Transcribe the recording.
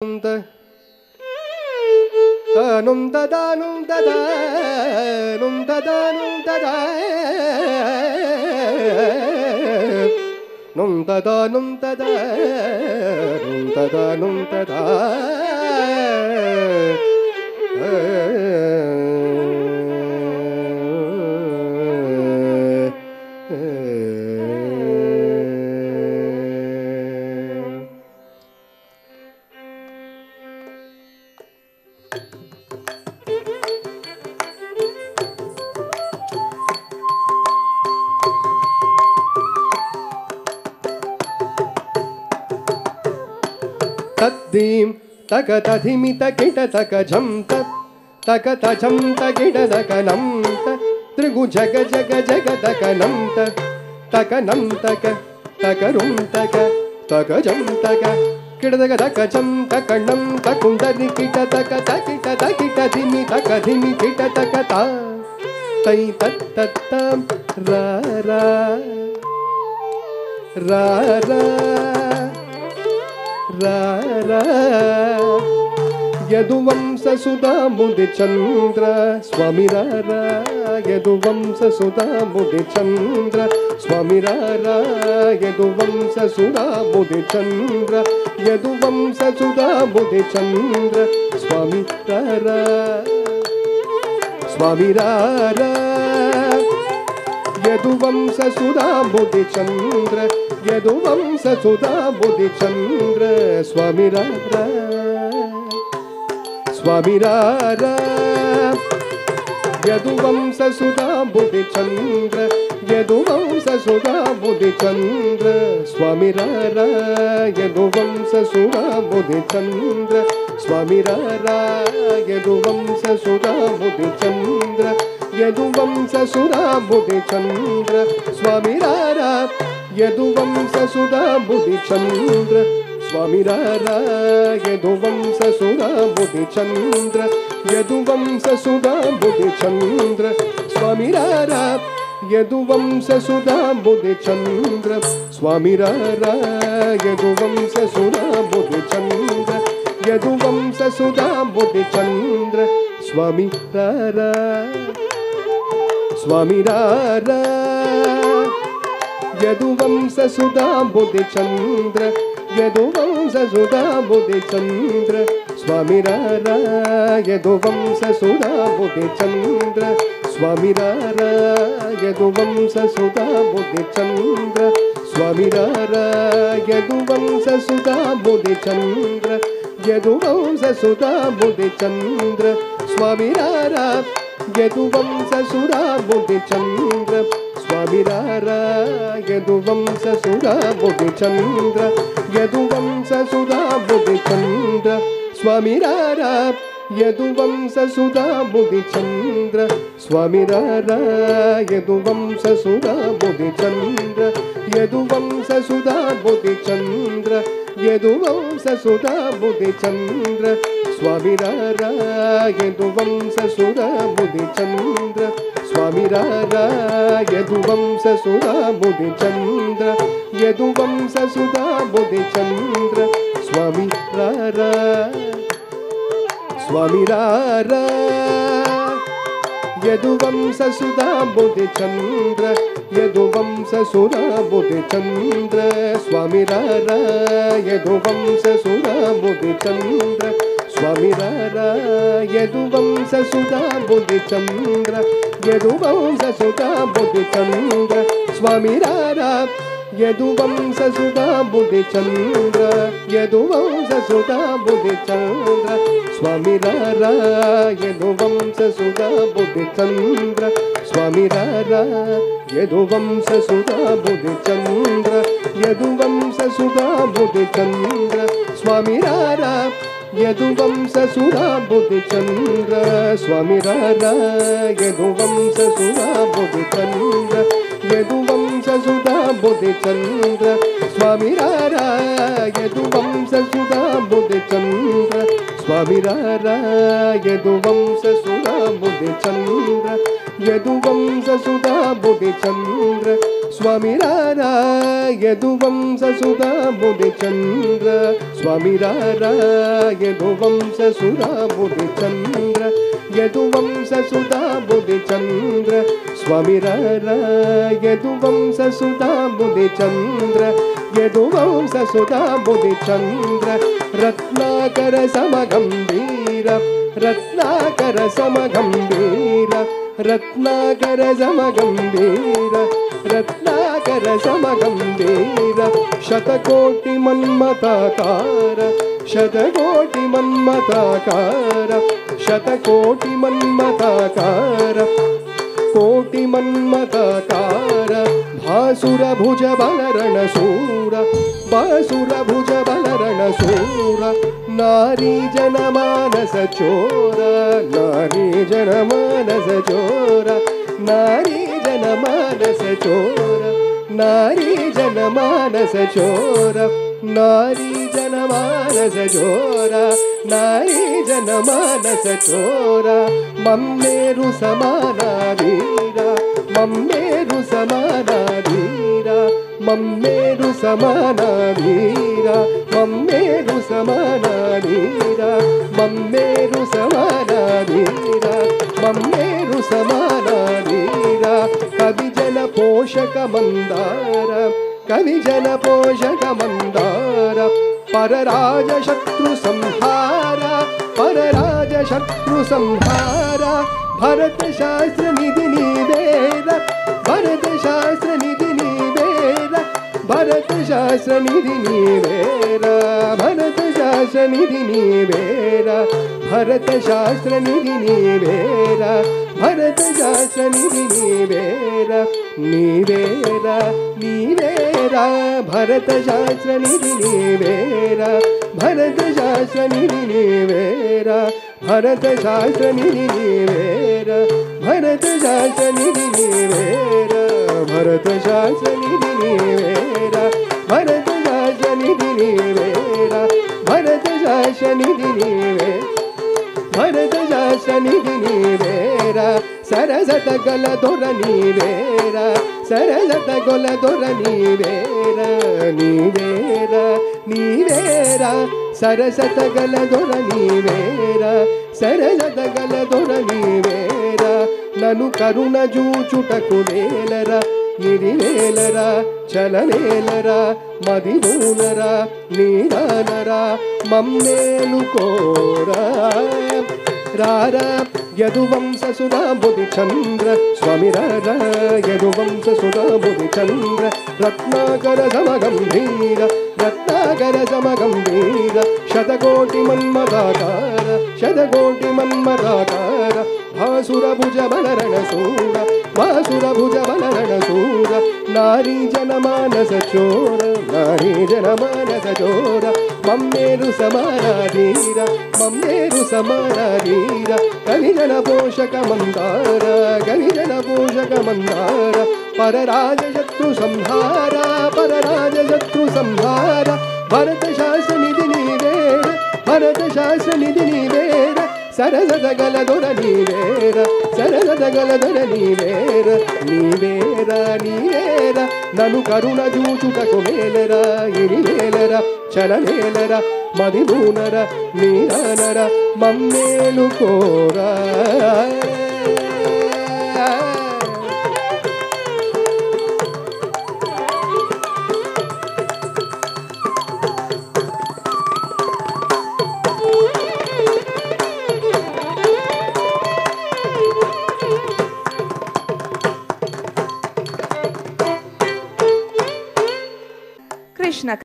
num da da num da da num da da num da da num da da num da da num da da num da da Tadim taka tadhimi takita taka jam taka tajam takita taka nam trigu jaga jaga jaga taka nam taka rum taka jam taka kita taka jam taka nam takundari kita taka takita dhimi kita taka ta tai tat tam ra ra ra ra Rara Yaduvamsa Sudha Mudi Chandra Swami Rara Yaduvamsa Sudha Mudi Chandra Swami Rara Yaduvamsa Sudha Mudi Chandra Yaduvamsa Sudha Mudi Chandra Swami Rara Swami Rara Yaduvamsa Sudha Mudi Chandra Yaduvamsa Sudha Mudi Chandra Swami Rara Swami Rara Yaduvamsa Sudha Mudi Chandra Yaduvamsa Sudha Mudi Chandra Swami Rara Yaduvamsa Sudha Mudi Chandra Swami Rara Yaduvamsa Sudha Mudi Chandra Yaduvamsa Sudha Mudi Chandra Swami Rara Yaduvamsa Sudha Mudi Chandra Swami Rara Yaduvamsa Sudha Mudi Chandra Yaduvamsa Sudha Mudi Chandra Swami Rara Yaduvamsa Sudha Mudi Chandra Swami Rara Yaduvamsa Sudha Mudi Chandra Yaduvamsa Sudha Mudi Chandra Swami Rara Swami Rara Yaduvamsa Sudha Mudi Chandra Yaduvamsa Sudha Mudi Chandra Swami Rara Yaduvamsa Sudha Mudi Chandra Swami Rara Yaduvamsa Sudha Mudi Chandra Swami Rara Yaduvamsa Sudha Mudi Chandra Yaduvamsa Sudha Mudi Chandra Swami Rara Yaduvamsa Sudha Mudi Chandra Swami Rara Yaduvamsa Sudha Mudi Chandra Yaduvamsa Sudha Mudi Chandra Swami Rara Yaduvamsa Sudha Mudi Chandra Swami Rara Yaduvamsa Sudha Mudi Chandra Yaduvamsa Sudha Mudi Chandra Yaduvamsa Sudha Mudi Chandra Swami Rara Yaduvamsa Sudha Mudi Chandra Swami Rara Yaduvamsa Sudha Mudi Chandra Yaduvamsa Sudha Mudi Chandra Swami Rara Swami Rara Yaduvamsa Sudha Mudi Chandra Yaduvamsa Sudha Mudi Chandra Swami Rara Yaduvamsa Sudha Mudi Chandra Swami Rara Yaduvamsa Sudha Mudi Chandra Yaduvamsa Sudha Mudi Chandra Swami Rara Yaduvamsa Sudha Mudi Chandra Yaduvamsa Sudha Mudi Chandra Swami Rara Yaduvamsa Sudha Mudi Chandra Swami Rara Yaduvamsa Sudha Mudi Chandra Yaduvamsa Sudha Mudi Chandra Swami Rara Yaduvamsa Sudha Mudi Chandra Swami Rara Yaduvamsa Sudha Mudi Chandra Yaduvamsa Sudha Mudi Chandra Swami Rara Yaduvamsa Sudha Mudi Chandra Swami Rara Yaduvamsa Sudha Mudi Chandra యదువంశసుధా బుధిచంద్ర స్వామి రారా యదువంశసుధా బుధిచంద్ర స్వామి రారా యదువంశసుధా బుధిచంద్ర యదువంశసుధా బుధిచంద్ర స్వామి రారా యదువంశసుధా బుధిచంద్ర యదువంశసుధా బుధిచంద్ర రత్నాకర సమగంభీర రత్నాకర సమగంభీర రత్నాకర సమగంభీర రత్నాకర సమగంభీర శతకోటి మన్మతాకార శతకోటి మన్మతాకార శతకోటి మన్మతాకార కోటి మన్మతాకార భాసుర భుజ బలరణ శూర భాసుర భుజ బలరణ శూర నారీ జనమానస చోర నారీ జనమానస చోర నారీ జనమానస చోర నారీ జనమానస చోర నారీ జనమానస చోర నారీ జనమానస చోర మమ్మేరు సమాన వీర మమ్మేరు సమాన వీర మమ్మేరు సమాన వీర మమ్మేరు సమాన వీర మమ్మేరు సమాన వీర మమ్మేరు సమాన వీర కవిజన పోషక మందార కవిజన పోషక మందార పరరాజ శత్రు సంహార పరరాజ శత్రు సంహార భరత శాస్త్ర నిధి నీవేర భరత శాస్త్ర నిధి నీవేర భరత శాస్త్ర నిధి నీవేర భరత శాస్త్ర నిధి నీవేర భరత శాస్త్ర నిధి నీవేర భరత శాస్త్ర నిధి నీవేర నీవేర నీవేర భరత శాస్త్ర నిధి నీవేర భరత శాస్త్ర నిధి నీవేర భరత శాస్త్ర నిధి నీవేర భరత శాస్త్ర నిధి నీవేర భరత శాస్త్ర నిధి నీవేర భరత శాస్త్ర నిధి నీవేర భరత శాస్త్ర నిధి నీవేర భరత శాస్త్ర నిధి నీవేర సరసత గల దొర నీవేర సరసత గల దొర నీవేర నీవేర నీవేర సరసత గల దొర నీవేర సరసత గల దొర నీవేర నను కరుణ జూచుటకు వేలరా ఇరివేలరా చలవేలరా మదిమూలరా నీరానరా మమ్మేలు కోరా రారా యదువంశసుధా బుధిచంద్ర స్వామి రారా యదువంశసుధా బుధిచంద్ర రత్నాకర సమగంభీర రత్నాకర సమగంభీర శతకోటి మన్మదాకార శతకోటి మన్మదాకార భాసుర భుజ బలరణ శూర భాసుర భుజ బలరణ శూర నారీ జనమానస చోర నారీ జనమానస చోర మమ్మేరు సమానాధీర మమ్మేరు సమానాధీర కలిజన పోషక మందార కలిజన పోషక మందార పరరాజ శత్రు సంహార పరరాజ శత్రు సంహార భరత శాస్త్ర నిధి నీవేర భరత శాస్త్ర నిధి నీవేర సరసద గల దొర నీవేర సరసద గల దొర నీవేర నీవేర నీవేర నను కరుణ జూచుటకు మేలరా ఇరివేలరా చలవేలరా మదిమూనర నీరానర మమ్మేలు కోరా కృష్ణ